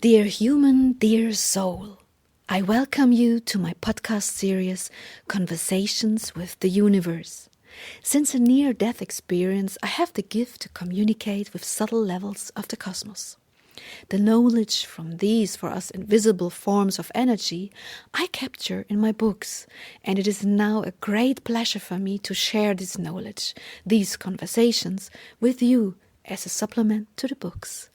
Dear human, dear soul, I welcome you to my podcast series, Conversations with the Universe. Since a near-death experience, I have the gift to communicate with subtle levels of the cosmos. The knowledge from these for us invisible forms of energy I capture in my books, and it is now a great pleasure for me to share this knowledge, these conversations, with you as a supplement to the books.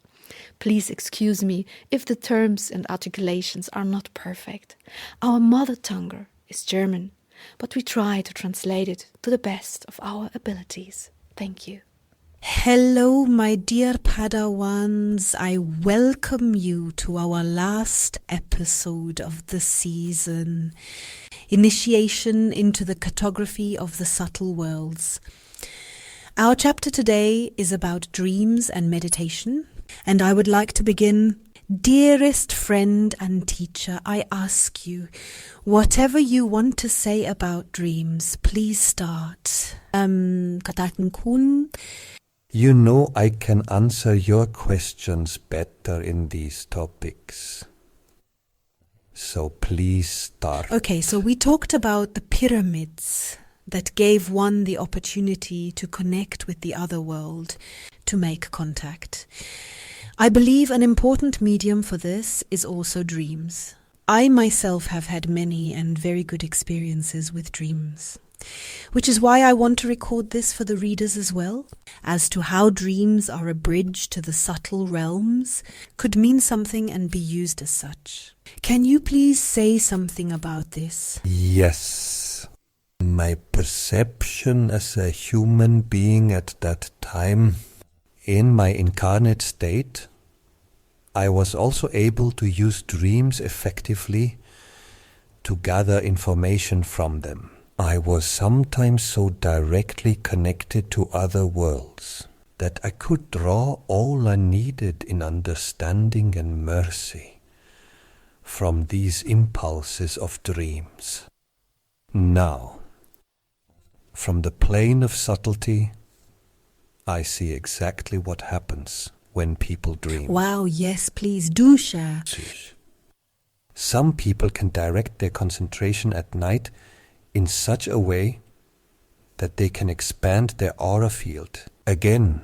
Please excuse me if the terms and articulations are not perfect. Our mother tongue is German, but we try to translate it to the best of our abilities. Thank you. Hello, my dear Padawans. I welcome you to our last episode of the season, Initiation into the Cartography of the Subtle Worlds. Our chapter today is about dreams and meditation, and I would like to begin. Dearest friend and teacher, I ask you, whatever you want to say about dreams, please start. Katakan Kun. You know I can answer your questions better in these topics. So please start. Okay, so we talked about the pyramids that gave one the opportunity to connect with the other world, to make contact. I believe an important medium for this is also dreams. I myself have had many and very good experiences with dreams, which is why I want to record this for the readers as well, as to how dreams are a bridge to the subtle realms, could mean something and be used as such. Can you please say something about this? Yes. My perception as a human being at that time, in my incarnate state, I was also able to use dreams effectively to gather information from them. I was sometimes so directly connected to other worlds that I could draw all I needed in understanding and mercy from these impulses of dreams. Now, from the plane of subtlety, I see exactly what happens when people dream. Wow, yes, please do share. Some people can direct their concentration at night in such a way that they can expand their aura field. Again,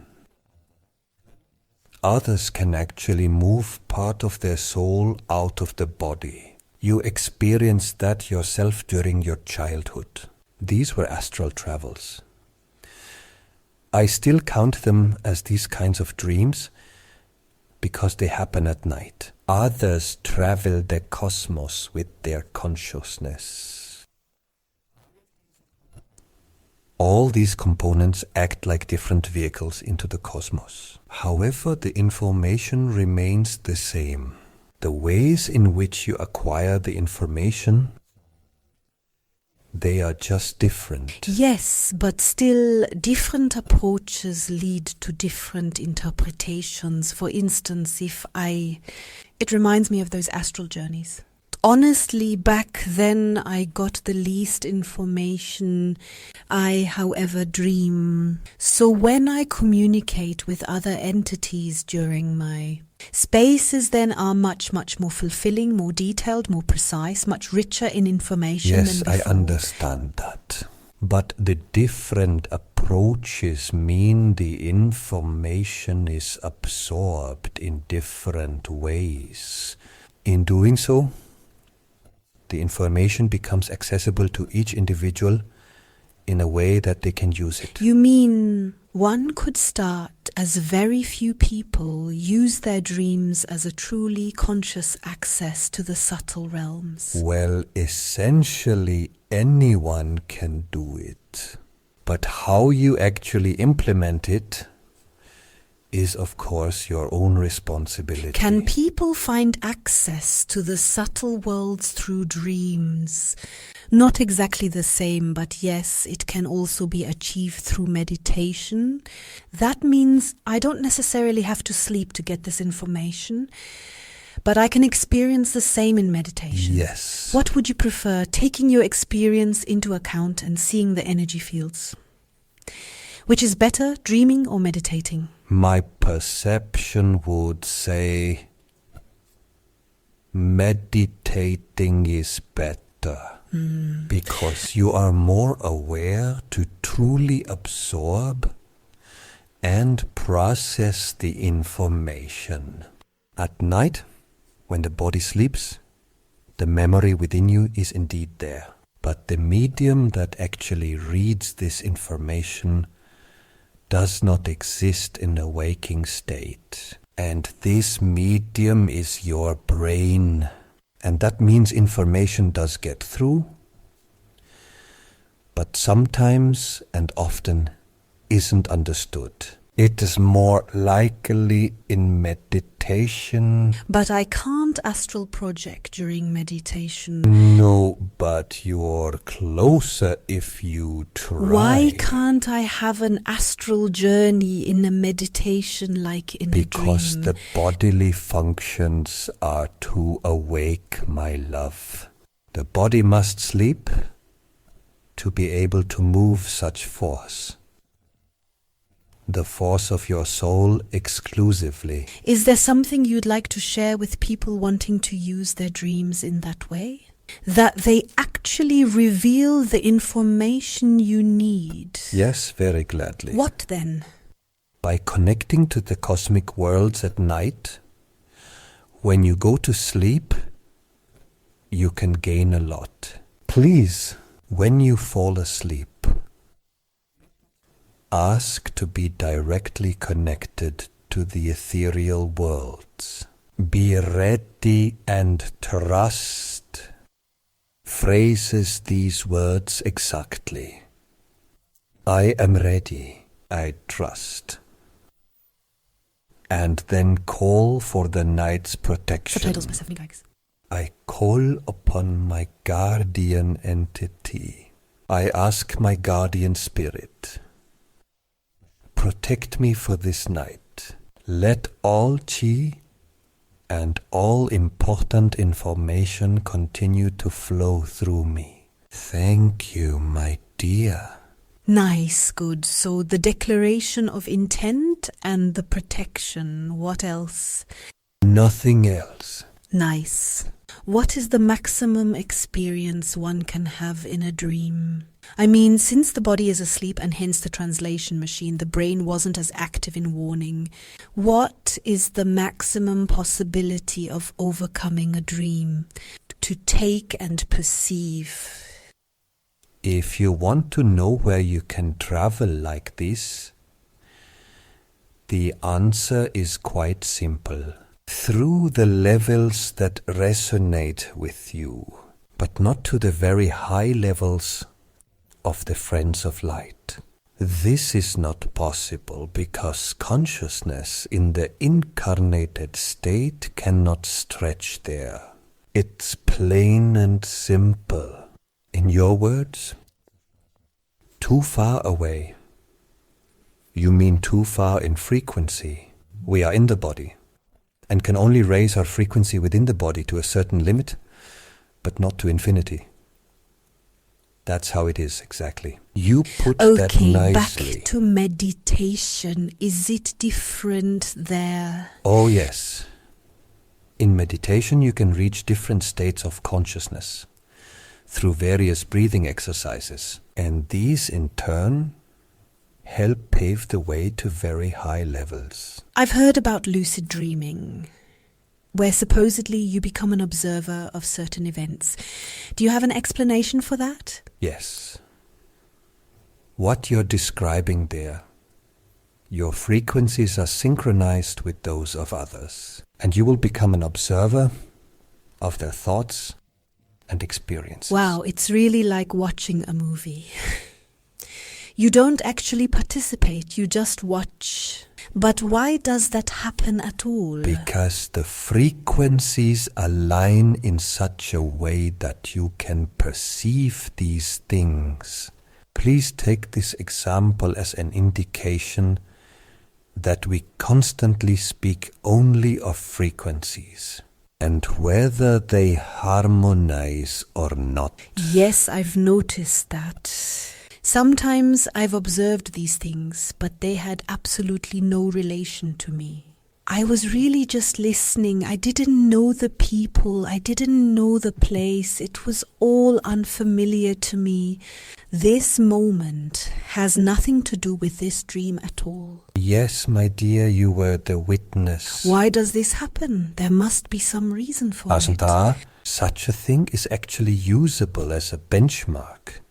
others can actually move part of their soul out of the body. You experienced that yourself during your childhood. These were astral travels. I still count them as these kinds of dreams because they happen at night. Others travel the cosmos with their consciousness. All these components act like different vehicles into the cosmos. However, the information remains the same. The ways in which you acquire the information, they are just different. Yes, but still different approaches lead to different interpretations. For instance, it reminds me of those astral journeys. Honestly, back then I got the least information. I, however, dream. So when I communicate with other entities during my spaces then are much, much more fulfilling, more detailed, more precise, much richer in information Yes, than before. I understand that. But the different approaches mean the information is absorbed in different ways. In doing so, the information becomes accessible to each individual in a way that they can use it. You mean one could start as very few people use their dreams as a truly conscious access to the subtle realms? Well, essentially anyone can do it. But how you actually implement it is, of course, your own responsibility. Can people find access to the subtle worlds through dreams? Not exactly the same, but yes, it can also be achieved through meditation. That means I don't necessarily have to sleep to get this information, but I can experience the same in meditation. Yes. What would you prefer, taking your experience into account and seeing the energy fields? Which is better, dreaming or meditating? My perception would say meditating is better because you are more aware to truly absorb and process the information. At night, when the body sleeps, the memory within you is indeed there. But the medium that actually reads this information does not exist in a waking state. And this medium is your brain. And that means information does get through, but sometimes and often isn't understood. It is more likely in meditation. But I can't astral project during meditation. No, but you're closer if you try. Why can't I have an astral journey in a meditation like in a dream? Because the bodily functions are too awake, my love. The body must sleep to be able to move such force. The force of your soul exclusively. Is there something you'd like to share with people wanting to use their dreams in that way? That they actually reveal the information you need? Yes, very gladly. What then? By connecting to the cosmic worlds at night, when you go to sleep, you can gain a lot. Please, when you fall asleep, ask to be directly connected to the ethereal worlds. Be ready and trust. Phrases these words exactly. I am ready, I trust. And then call for the night's protection. Subtitles by Stephanie Geigs. I call upon my guardian entity. I ask my guardian spirit, protect me for this night. Let all chi and all important information continue to flow through me. Thank you, my dear. Nice, good. So the declaration of intent and the protection. What else? Nothing else. Nice. What is the maximum experience one can have in a dream? I mean, since the body is asleep and hence the translation machine, the brain wasn't as active in warning. What is the maximum possibility of overcoming a dream? To take and perceive. If you want to know where you can travel like this, the answer is quite simple. Through the levels that resonate with you, but not to the very high levels of the Friends of Light. This is not possible because consciousness in the incarnated state cannot stretch there. It's plain and simple. In your words, too far away. You mean too far in frequency. We are in the body and can only raise our frequency within the body to a certain limit, but not to infinity. That's how it is, exactly. You put that nicely. Back to meditation. Is it different there? Oh, yes. In meditation, you can reach different states of consciousness through various breathing exercises, and these, in turn, help pave the way to very high levels. I've heard about lucid dreaming, where supposedly you become an observer of certain events. Do you have an explanation for that? Yes. What you're describing there, your frequencies are synchronized with those of others, and you will become an observer of their thoughts and experiences. Wow, it's really like watching a movie. You don't actually participate, you just watch. But why does that happen at all? Because the frequencies align in such a way that you can perceive these things. Please take this example as an indication that we constantly speak only of frequencies and whether they harmonize or not. Yes, I've noticed that. Sometimes I've observed these things, but they had absolutely no relation to me. I was really just listening. I didn't know the people. I didn't know the place. It was all unfamiliar to me. This moment has nothing to do with this dream at all. Yes, my dear, you were the witness. Why does this happen? There must be some reason for it. Such a thing is actually usable as a benchmark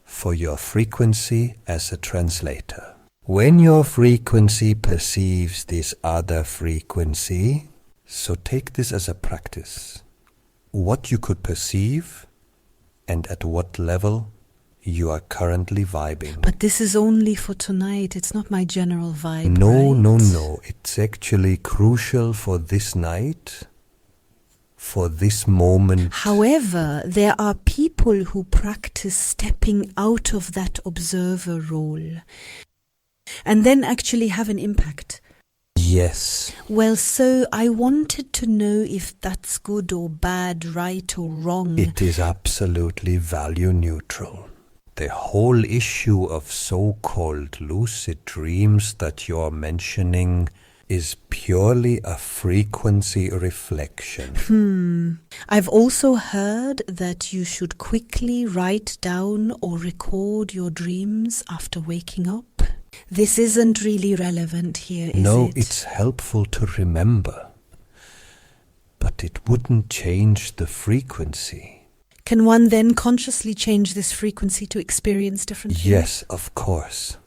for your frequency as a translator. When your frequency perceives this other frequency, so take this as a practice. What you could perceive and at what level you are currently vibing. But this is only for tonight. It's not my general vibe. No. It's actually crucial for this night, for this moment. However, there are people who practice stepping out of that observer role and then actually have an impact. Yes. Well, so I wanted to know if that's good or bad, right or wrong. It is absolutely value neutral. The whole issue of so-called lucid dreams that you're mentioning is purely a frequency reflection. I've also heard that you should quickly write down or record your dreams after waking up. This isn't really relevant here, is it? No, it's helpful to remember, but it wouldn't change the frequency. Can one then consciously change this frequency to experience different things? Yes, of course.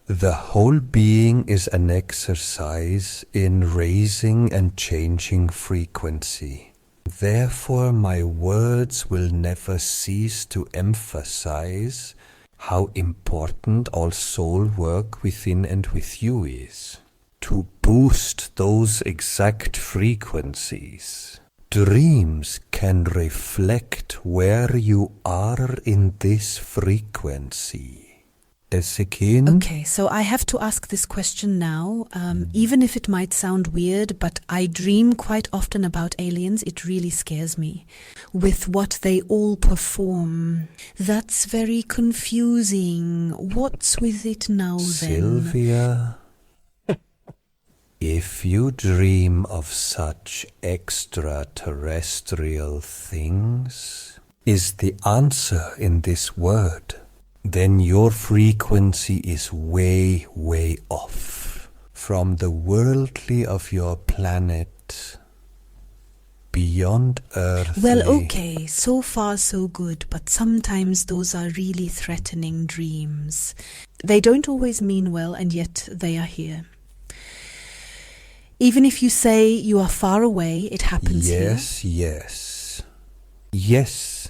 The whole being is an exercise in raising and changing frequency. Therefore, my words will never cease to emphasize how important all soul work within and with you is. To boost those exact frequencies. Dreams can reflect where you are in this frequency. Okay, so I have to ask this question now, even if it might sound weird, but I dream quite often about aliens. It really scares me with what they all perform. That's very confusing. What's with it now then? Sylvia, if you dream of such extraterrestrial things, is the answer in this word, then your frequency is way, way off from the worldly of your planet, beyond earthly. Well, okay, so far so good, but sometimes those are really threatening dreams. They don't always mean well, and yet they are here. Even if you say you are far away, it happens here. Yes.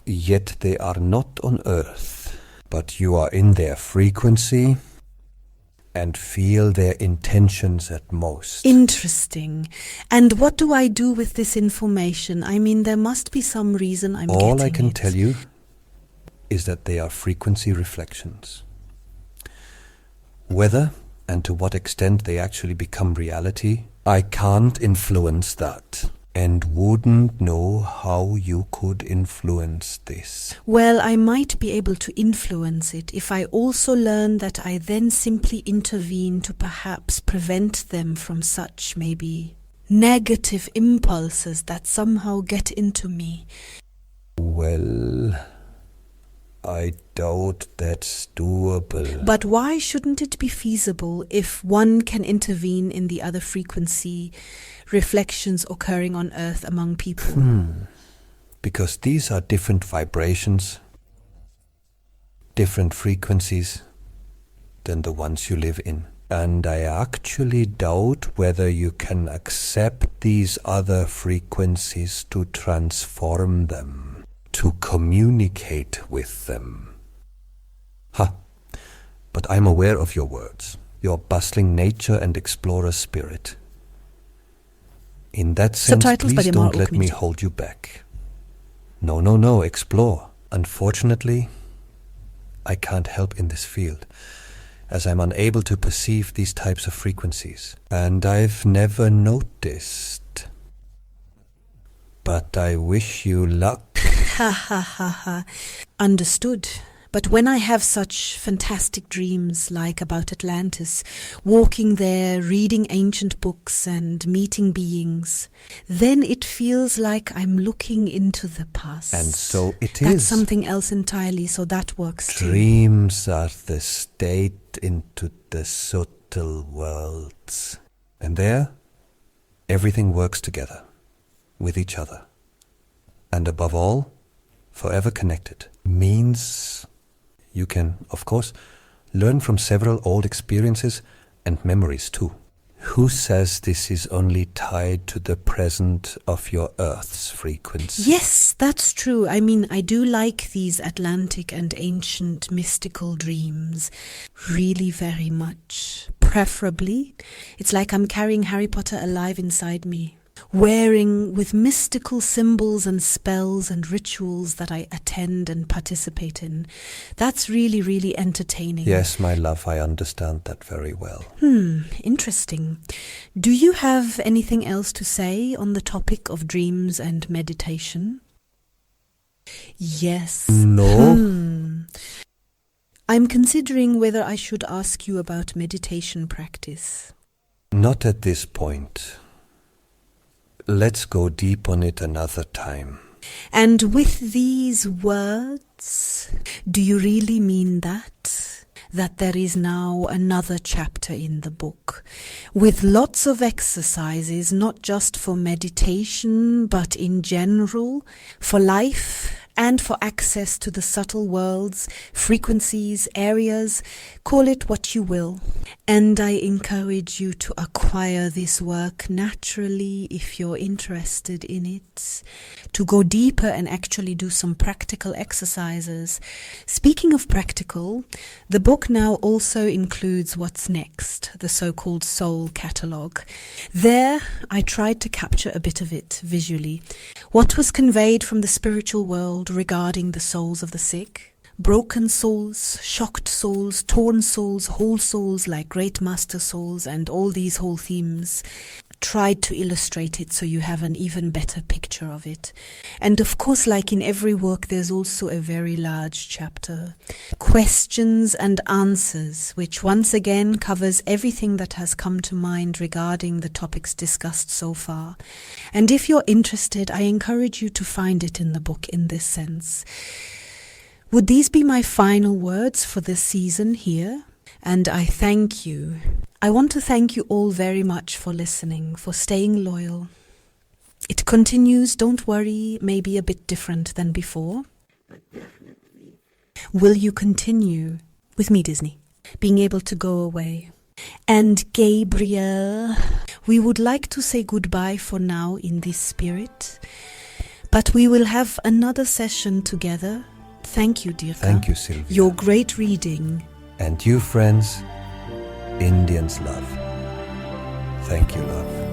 Yet they are not on earth, but you are in their frequency and feel their intentions at most. Interesting. And what do I do with this information? I mean, there must be some reason I'm getting it. All I can tell you is that they are frequency reflections. Whether and to what extent they actually become reality, I can't influence that. And wouldn't know how you could influence this. Well, I might be able to influence it if I also learn that I then simply intervene to perhaps prevent them from such maybe negative impulses that somehow get into me. Well, I doubt that's doable. But why shouldn't it be feasible if one can intervene in the other frequency reflections occurring on Earth among people? Because these are different vibrations, different frequencies than the ones you live in. And I actually doubt whether you can accept these other frequencies to transform them, to communicate with them. But I'm aware of your words, your bustling nature and explorer spirit. In that sense, please don't let me hold you back. No, explore. Unfortunately, I can't help in this field, as I'm unable to perceive these types of frequencies. And I've never noticed. But I wish you luck. Understood. But when I have such fantastic dreams like about Atlantis, walking there, reading ancient books and meeting beings, then it feels like I'm looking into the past. And so it That's is. something else entirely, so that works too. Dreams are the state into the subtle worlds. And there, everything works together, with each other. And above all, forever connected. Means you can, of course, learn from several old experiences and memories too. Who says this is only tied to the present of your Earth's frequency? Yes, that's true. I mean, I do like these Atlantic and ancient mystical dreams really very much. Preferably, it's like I'm carrying Harry Potter alive inside me, wearing with mystical symbols and spells and rituals that I attend and participate in. That's really, really entertaining. Yes, my love, I understand that very well. Interesting. Do you have anything else to say on the topic of dreams and meditation? Yes. No. I'm considering whether I should ask you about meditation practice. Not at this point. Let's go deep on it another time. And with these words, do you really mean that? That there is now another chapter in the book with lots of exercises, not just for meditation, but in general, for life and for access to the subtle worlds, frequencies, areas, call it what you will. And I encourage you to acquire this work naturally if you're interested in it, to go deeper and actually do some practical exercises. Speaking of practical, the book now also includes what's next, the so-called soul catalogue. There, I tried to capture a bit of it visually. What was conveyed from the spiritual world regarding the souls of the sick, broken souls, shocked souls, torn souls, whole souls like great master souls, and all these whole themes. Tried to illustrate it so you have an even better picture of it. And of course, like in every work, there's also a very large chapter, questions and answers, which once again covers everything that has come to mind regarding the topics discussed so far. And if you're interested, I encourage you to find it in the book in this sense. Would these be my final words for this season here? And I thank you. I want to thank you all very much for listening, for staying loyal. It continues, don't worry, maybe a bit different than before. Will you continue with me, Disney, being able to go away? And Gabriel, we would like to say goodbye for now in this spirit, but we will have another session together. Thank you, Dirka. Thank you, Sylvia. Your great reading. And you, friends, Indians love. Thank you, love.